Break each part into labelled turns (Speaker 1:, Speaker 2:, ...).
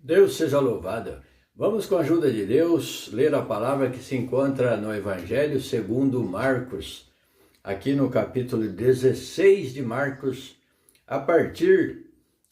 Speaker 1: Deus seja louvado. Vamos, com a ajuda de Deus, ler a palavra que se encontra no Evangelho segundo Marcos, aqui no capítulo 16 de Marcos, a partir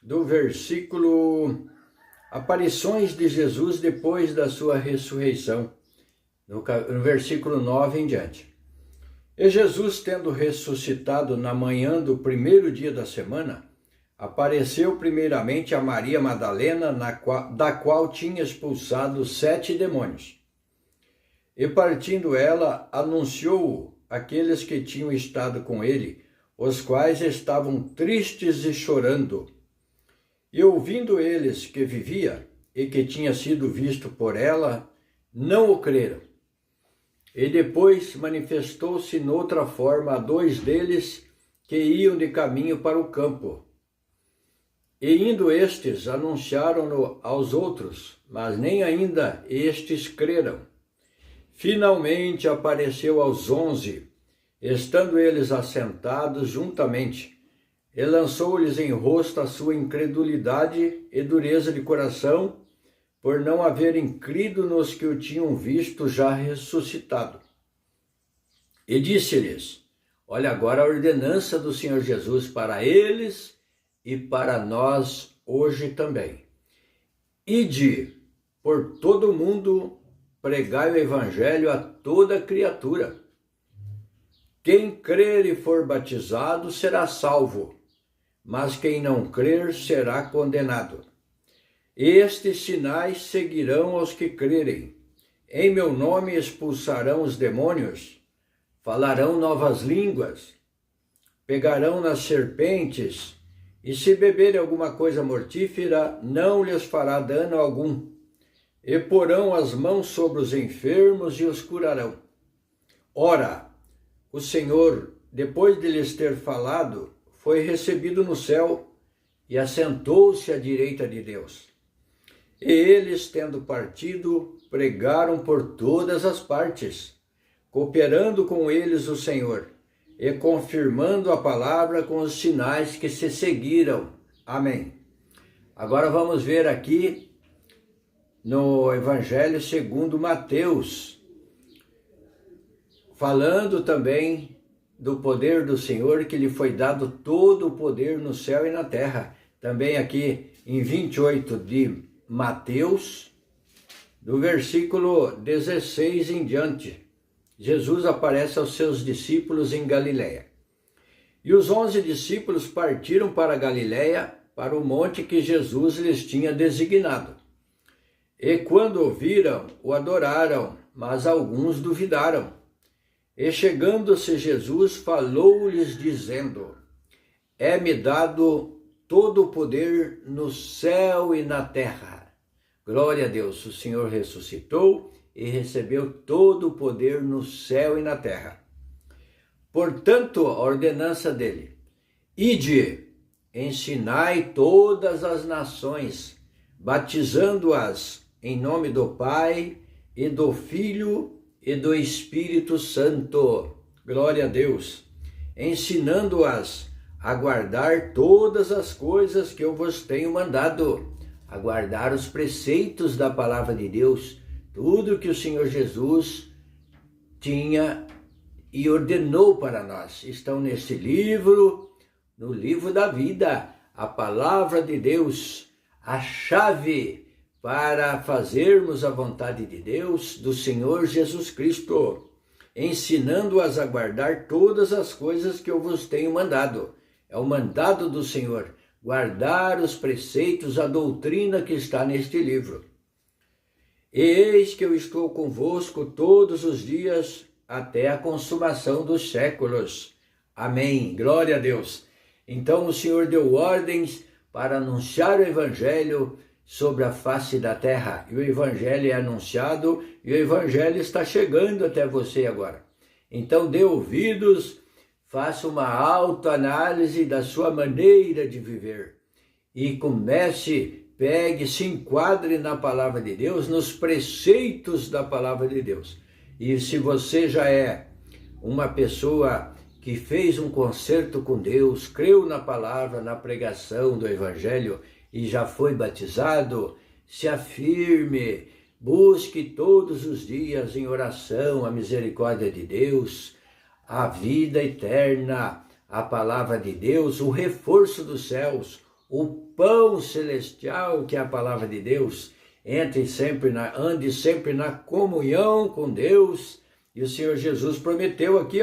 Speaker 1: do versículo Aparições de Jesus depois da sua ressurreição, no versículo 9 em diante. E Jesus, tendo ressuscitado na manhã do primeiro dia da semana, apareceu primeiramente a Maria Madalena, da qual tinha expulsado 7 demônios. E partindo ela, anunciou àqueles que tinham estado com ele, os quais estavam tristes e chorando. E ouvindo eles que vivia e que tinha sido visto por ela, não o creram. E depois manifestou-se noutra forma a 2 deles que iam de caminho para o campo. E indo estes, anunciaram-no aos outros, mas nem ainda estes creram. Finalmente apareceu aos 11, estando eles assentados juntamente, e lançou-lhes em rosto a sua incredulidade e dureza de coração, por não haverem crido nos que o tinham visto já ressuscitado. E disse-lhes: olha agora a ordenança do Senhor Jesus para eles e para nós hoje também. Ide por todo o mundo, pregai o evangelho a toda criatura. Quem crer e for batizado será salvo, mas quem não crer será condenado. Estes sinais seguirão aos que crerem. Em meu nome expulsarão os demônios, falarão novas línguas, pegarão nas serpentes, e se beberem alguma coisa mortífera, não lhes fará dano algum. E porão as mãos sobre os enfermos e os curarão. Ora, o Senhor, depois de lhes ter falado, foi recebido no céu e assentou-se à direita de Deus. E eles, tendo partido, pregaram por todas as partes, cooperando com eles o Senhor, e confirmando a palavra com os sinais que se seguiram. Amém. Agora vamos ver aqui no Evangelho segundo Mateus, falando também do poder do Senhor, que lhe foi dado todo o poder no céu e na terra. Também aqui em 28 de Mateus, do versículo 16 em diante. Jesus aparece aos seus discípulos em Galiléia. E os 11 discípulos partiram para Galiléia, para o monte que Jesus lhes tinha designado. E quando o viram, o adoraram, mas alguns duvidaram. E chegando-se Jesus, falou-lhes dizendo: é-me dado todo o poder no céu e na terra. Glória a Deus, o Senhor ressuscitou e recebeu todo o poder no céu e na terra. Portanto, a ordenança dele: ide, ensinai todas as nações, batizando-as em nome do Pai e do Filho e do Espírito Santo. Glória a Deus. Ensinando-as a guardar todas as coisas que eu vos tenho mandado, a guardar os preceitos da palavra de Deus, tudo que o Senhor Jesus tinha e ordenou para nós. Estão nesse livro, no livro da vida, a palavra de Deus, a chave para fazermos a vontade de Deus, do Senhor Jesus Cristo, ensinando-as a guardar todas as coisas que eu vos tenho mandado. É o mandado do Senhor, guardar os preceitos, a doutrina que está neste livro. E eis que eu estou convosco todos os dias até a consumação dos séculos. Amém. Glória a Deus. Então o Senhor deu ordens para anunciar o Evangelho sobre a face da terra. E o Evangelho é anunciado e o Evangelho está chegando até você agora. Então dê ouvidos, faça uma autoanálise da sua maneira de viver e comece. Pegue, se enquadre na palavra de Deus, nos preceitos da palavra de Deus. E se você já é uma pessoa que fez um concerto com Deus, creu na palavra, na pregação do Evangelho e já foi batizado, se afirme, busque todos os dias em oração a misericórdia de Deus, a vida eterna, a palavra de Deus, o reforço dos céus, o pão celestial que é a palavra de Deus. Ande sempre na comunhão com Deus. E o Senhor Jesus prometeu aqui,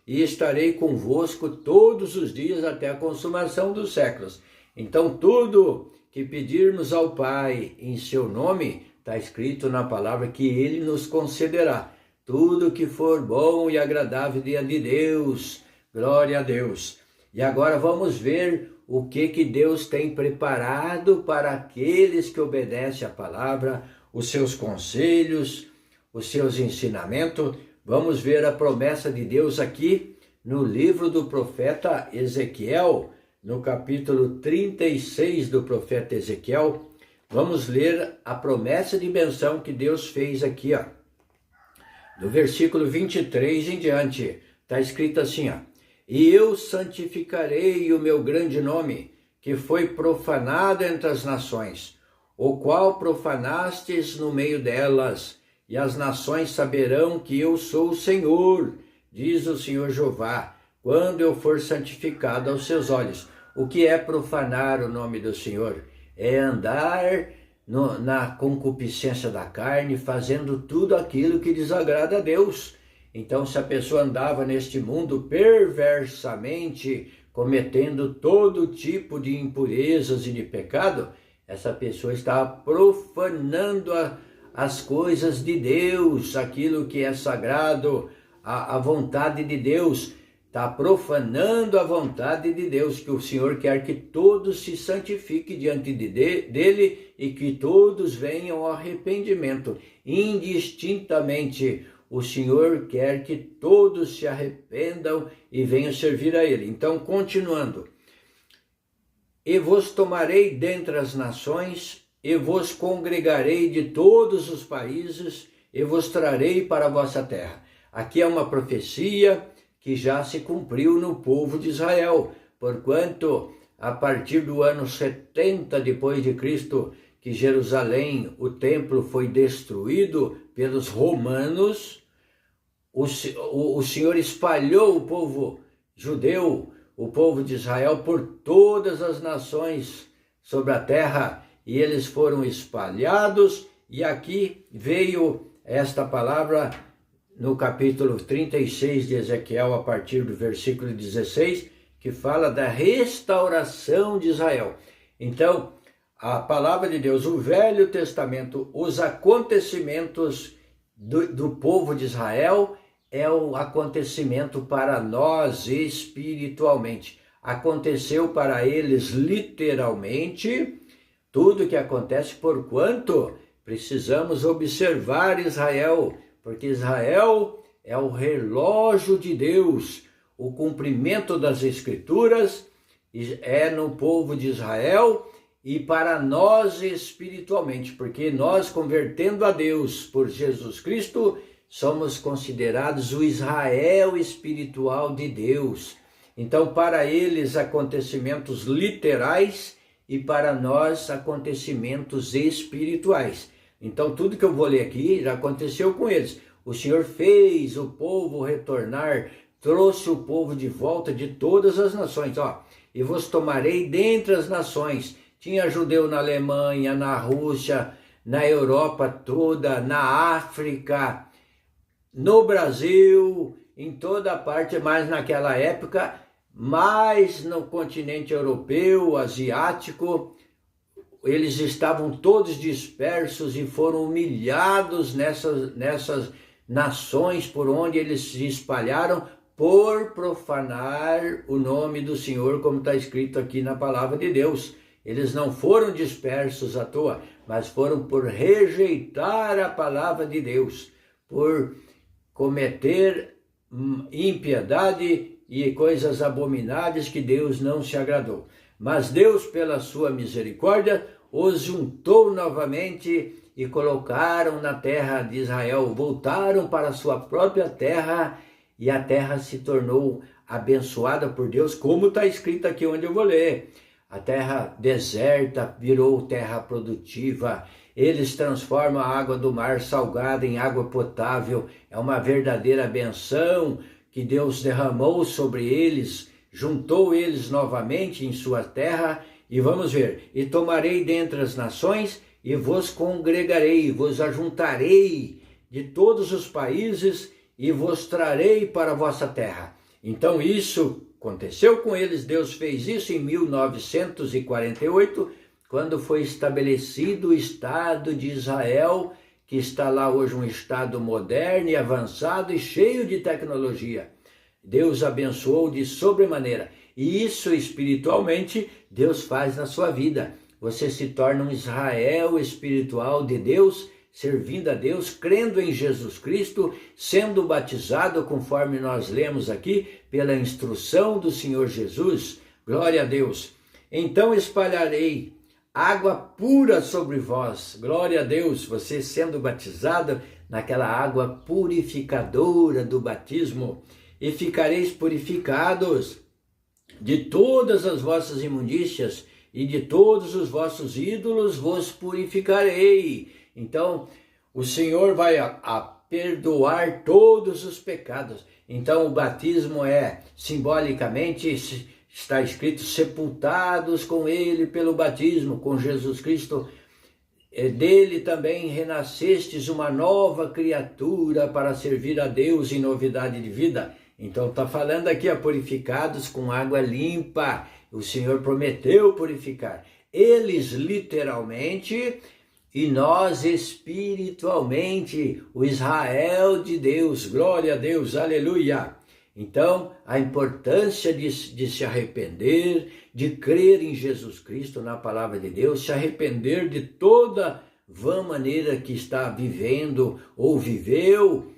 Speaker 1: e estarei convosco todos os dias até a consumação dos séculos. Então tudo que pedirmos ao Pai em seu nome, está escrito na palavra que Ele nos concederá. Tudo que for bom e agradável diante de Deus, glória a Deus. E agora vamos ver o que Deus tem preparado para aqueles que obedecem à palavra, os seus conselhos, os seus ensinamentos. Vamos ver a promessa de Deus aqui no livro do profeta Ezequiel, no capítulo 36 do profeta Ezequiel. Vamos ler a promessa de bênção que Deus fez aqui, do versículo 23 em diante. Está escrito assim, e eu santificarei o meu grande nome, que foi profanado entre as nações, o qual profanastes no meio delas, e as nações saberão que eu sou o Senhor, diz o Senhor Jeová, quando eu for santificado aos seus olhos. O que é profanar o nome do Senhor? É andar na concupiscência da carne, fazendo tudo aquilo que desagrada a Deus. Então, se a pessoa andava neste mundo perversamente, cometendo todo tipo de impurezas e de pecado, essa pessoa estava profanando as coisas de Deus, aquilo que é sagrado, a vontade de Deus. Está profanando a vontade de Deus, que o Senhor quer que todos se santifiquem diante dele e que todos venham ao arrependimento. Indistintamente, o Senhor quer que todos se arrependam e venham servir a Ele. Então, continuando. E vos tomarei dentre as nações, e vos congregarei de todos os países, e vos trarei para a vossa terra. Aqui é uma profecia que já se cumpriu no povo de Israel, porquanto a partir do ano 70 depois de Cristo, que Jerusalém, o templo foi destruído pelos romanos, o Senhor espalhou o povo judeu, o povo de Israel, por todas as nações sobre a terra, e eles foram espalhados, e aqui veio esta palavra no capítulo 36 de Ezequiel, a partir do versículo 16, que fala da restauração de Israel. Então, a palavra de Deus, o Velho Testamento, os acontecimentos do povo de Israel é o acontecimento para nós espiritualmente. Aconteceu para eles literalmente tudo que acontece, porquanto precisamos observar Israel, porque Israel é o relógio de Deus. O cumprimento das Escrituras é no povo de Israel e para nós espiritualmente, porque nós, convertendo a Deus por Jesus Cristo, somos considerados o Israel espiritual de Deus. Então, para eles, acontecimentos literais e para nós, acontecimentos espirituais. Então, tudo que eu vou ler aqui já aconteceu com eles. O Senhor fez o povo retornar, trouxe o povo de volta de todas as nações. E vos tomarei dentre as nações. Tinha judeu na Alemanha, na Rússia, na Europa toda, na África, no Brasil, em toda a parte, mas naquela época, mais no continente europeu, asiático, eles estavam todos dispersos e foram humilhados nessas nações por onde eles se espalharam por profanar o nome do Senhor, como está escrito aqui na palavra de Deus. Eles não foram dispersos à toa, mas foram por rejeitar a palavra de Deus, por cometer impiedade e coisas abomináveis que Deus não se agradou. Mas Deus, pela sua misericórdia, os juntou novamente e colocaram na terra de Israel, voltaram para a sua própria terra e a terra se tornou abençoada por Deus, como está escrito aqui onde eu vou ler. A terra deserta virou terra produtiva Eles transformam a água do mar salgada em água potável. É uma verdadeira benção que Deus derramou sobre eles, juntou eles novamente em sua terra. E vamos ver, e tomarei dentre as nações e vos congregarei, vos ajuntarei de todos os países e vos trarei para a vossa terra. Então isso aconteceu com eles, Deus fez isso em 1948, quando foi estabelecido o Estado de Israel, que está lá hoje um Estado moderno e avançado e cheio de tecnologia. Deus abençoou de sobremaneira. E isso espiritualmente Deus faz na sua vida. Você se torna um Israel espiritual de Deus, servindo a Deus, crendo em Jesus Cristo, sendo batizado, conforme nós lemos aqui, pela instrução do Senhor Jesus. Glória a Deus. Então espalharei água pura sobre vós. Glória a Deus, você sendo batizado naquela água purificadora do batismo. E ficareis purificados de todas as vossas imundícias e de todos os vossos ídolos vos purificarei. Então, o Senhor vai a perdoar todos os pecados. Então, o batismo é, simbolicamente, está escrito, sepultados com ele pelo batismo, com Jesus Cristo. Dele também renascestes uma nova criatura para servir a Deus em novidade de vida. Então está falando aqui, purificados com água limpa. O Senhor prometeu purificar. Eles literalmente e nós espiritualmente, o Israel de Deus. Glória a Deus, aleluia. Então, a importância de se arrepender, de crer em Jesus Cristo, na palavra de Deus, se arrepender de toda vã maneira que está vivendo ou viveu,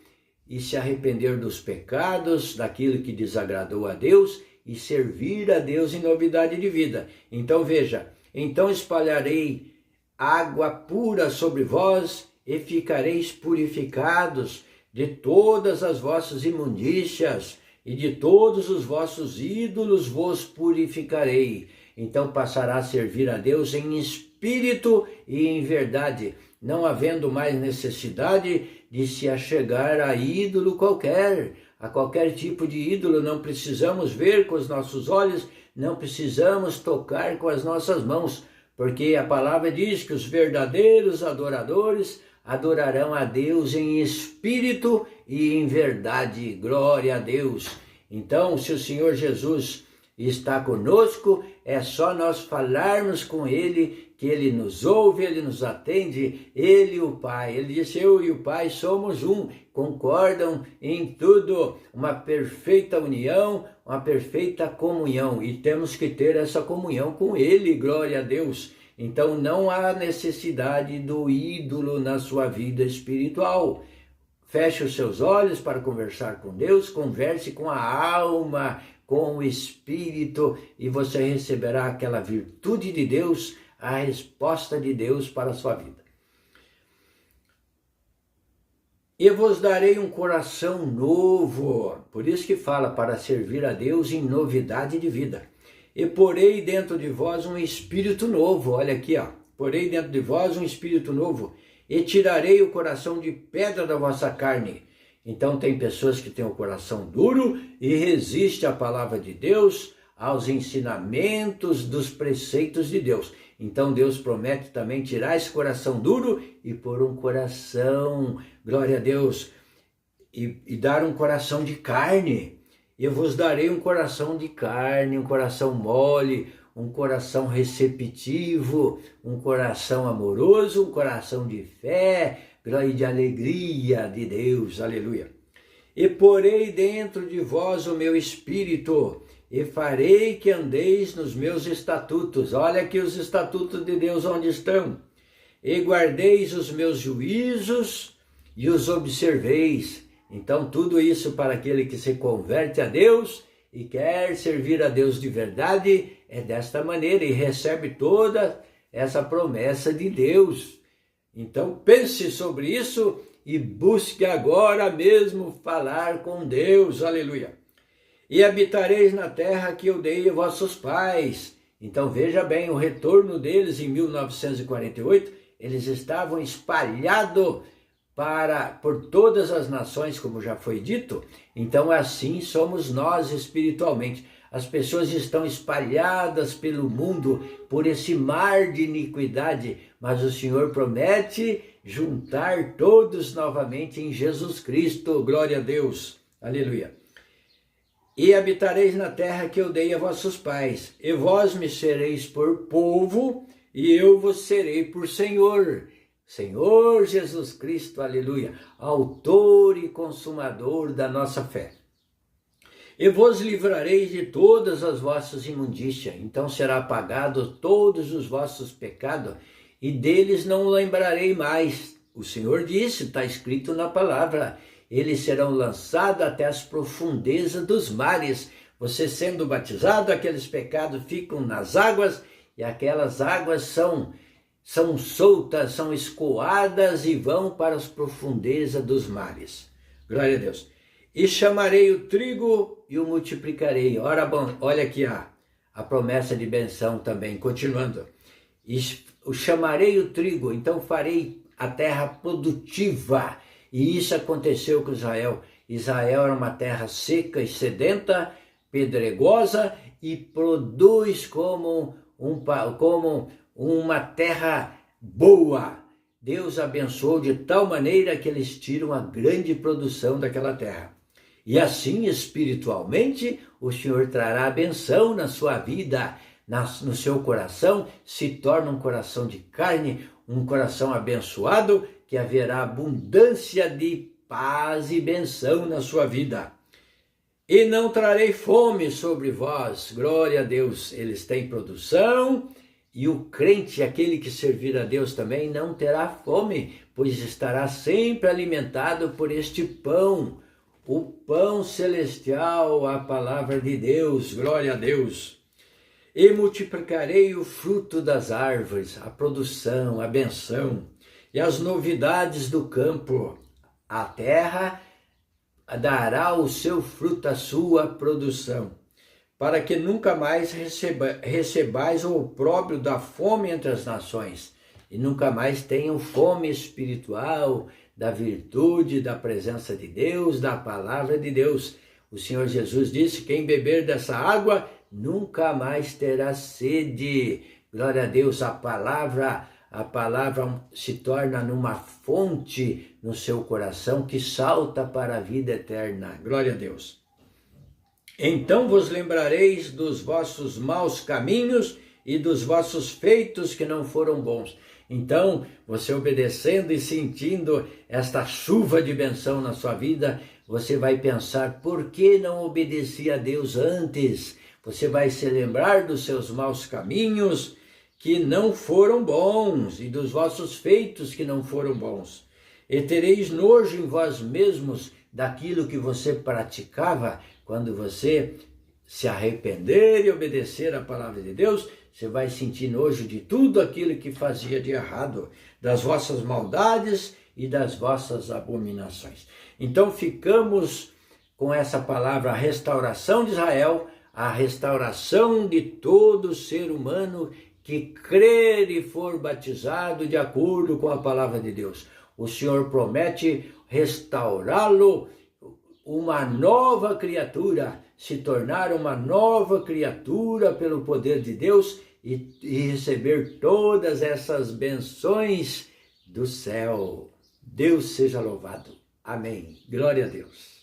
Speaker 1: e se arrepender dos pecados, daquilo que desagradou a Deus, e servir a Deus em novidade de vida. Então veja, então espalharei água pura sobre vós, e ficareis purificados de todas as vossas imundícias, e de todos os vossos ídolos vos purificarei. Então passará a servir a Deus em espírito e em verdade, não havendo mais necessidade de se achegar a ídolo qualquer, a qualquer tipo de ídolo. Não precisamos ver com os nossos olhos, não precisamos tocar com as nossas mãos, porque a palavra diz que os verdadeiros adoradores adorarão a Deus em espírito e em verdade. Glória a Deus. Então, se o Senhor Jesus está conosco, é só nós falarmos com Ele, que Ele nos ouve, Ele nos atende, Ele e o Pai. Ele disse, eu e o Pai somos um, concordam em tudo, uma perfeita união, uma perfeita comunhão, e temos que ter essa comunhão com Ele, glória a Deus. Então não há necessidade do ídolo na sua vida espiritual. Feche os seus olhos para conversar com Deus, converse com a alma, com o Espírito, e você receberá aquela virtude de Deus, a resposta de Deus para a sua vida. E vos darei um coração novo, por isso que fala, para servir a Deus em novidade de vida. E porei dentro de vós um espírito novo, olha aqui, porei dentro de vós um espírito novo, e tirarei o coração de pedra da vossa carne. Então tem pessoas que têm o coração duro e resiste à palavra de Deus, aos ensinamentos dos preceitos de Deus. Então Deus promete também tirar esse coração duro e pôr um coração, glória a Deus, e dar um coração de carne. Eu vos darei um coração de carne, um coração mole, um coração receptivo, um coração amoroso, um coração de fé, glória e de alegria de Deus, aleluia. E porei dentro de vós o meu espírito, e farei que andeis nos meus estatutos. Olha aqui os estatutos de Deus onde estão. E guardeis os meus juízos e os observeis. Então tudo isso para aquele que se converte a Deus e quer servir a Deus de verdade, é desta maneira e recebe toda essa promessa de Deus. Então pense sobre isso e busque agora mesmo falar com Deus, aleluia. E habitareis na terra que eu dei a vossos pais. Então veja bem, o retorno deles em 1948, eles estavam espalhados por todas as nações, como já foi dito. Então assim somos nós espiritualmente. As pessoas estão espalhadas pelo mundo por esse mar de iniquidade, mas o Senhor promete juntar todos novamente em Jesus Cristo. Glória a Deus. Aleluia. E habitareis na terra que eu dei a vossos pais, e vós me sereis por povo, e eu vos serei por Senhor. Senhor Jesus Cristo, aleluia, autor e consumador da nossa fé. E vos livrareis de todas as vossas imundícias, então será apagado todos os vossos pecados, e deles não lembrarei mais. O Senhor disse, está escrito na palavra, eles serão lançados até as profundezas dos mares. Você sendo batizado, aqueles pecados ficam nas águas, e aquelas águas são soltas, são escoadas e vão para as profundezas dos mares. Glória a Deus. E chamarei o trigo e o multiplicarei. Ora, bom, olha aqui a promessa de benção também, continuando. E chamarei o trigo, então farei a terra produtiva. E isso aconteceu com Israel. Israel era uma terra seca e sedenta, pedregosa, e produz como uma terra boa. Deus abençoou de tal maneira que eles tiram a grande produção daquela terra. E assim, espiritualmente, o Senhor trará a benção na sua vida, no seu coração, se torna um coração de carne, um coração abençoado, que haverá abundância de paz e benção na sua vida. E não trarei fome sobre vós, glória a Deus, eles têm produção, e o crente, aquele que servir a Deus também, não terá fome, pois estará sempre alimentado por este pão, o pão celestial, a palavra de Deus, glória a Deus. E multiplicarei o fruto das árvores, a produção, a benção, e as novidades do campo. A terra dará o seu fruto, a sua produção, para que nunca mais recebais o opróbrio da fome entre as nações, e nunca mais tenham fome espiritual, da virtude, da presença de Deus, da palavra de Deus. O Senhor Jesus disse, quem beber dessa água nunca mais terá sede. Glória a Deus, a palavra se torna numa fonte no seu coração que salta para a vida eterna. Glória a Deus. Então vos lembrareis dos vossos maus caminhos e dos vossos feitos que não foram bons. Então, você obedecendo e sentindo esta chuva de benção na sua vida, você vai pensar, por que não obedeci a Deus antes? Você vai se lembrar dos seus maus caminhos que não foram bons e dos vossos feitos que não foram bons. E tereis nojo em vós mesmos daquilo que você praticava. Quando você se arrepender e obedecer a palavra de Deus, você vai sentir nojo de tudo aquilo que fazia de errado, das vossas maldades e das vossas abominações. Então ficamos com essa palavra, a restauração de Israel, a restauração de todo ser humano que crer e for batizado de acordo com a palavra de Deus. O Senhor promete restaurá-lo, uma nova criatura, se tornar uma nova criatura pelo poder de Deus e receber todas essas benções do céu. Deus seja louvado. Amém. Glória a Deus.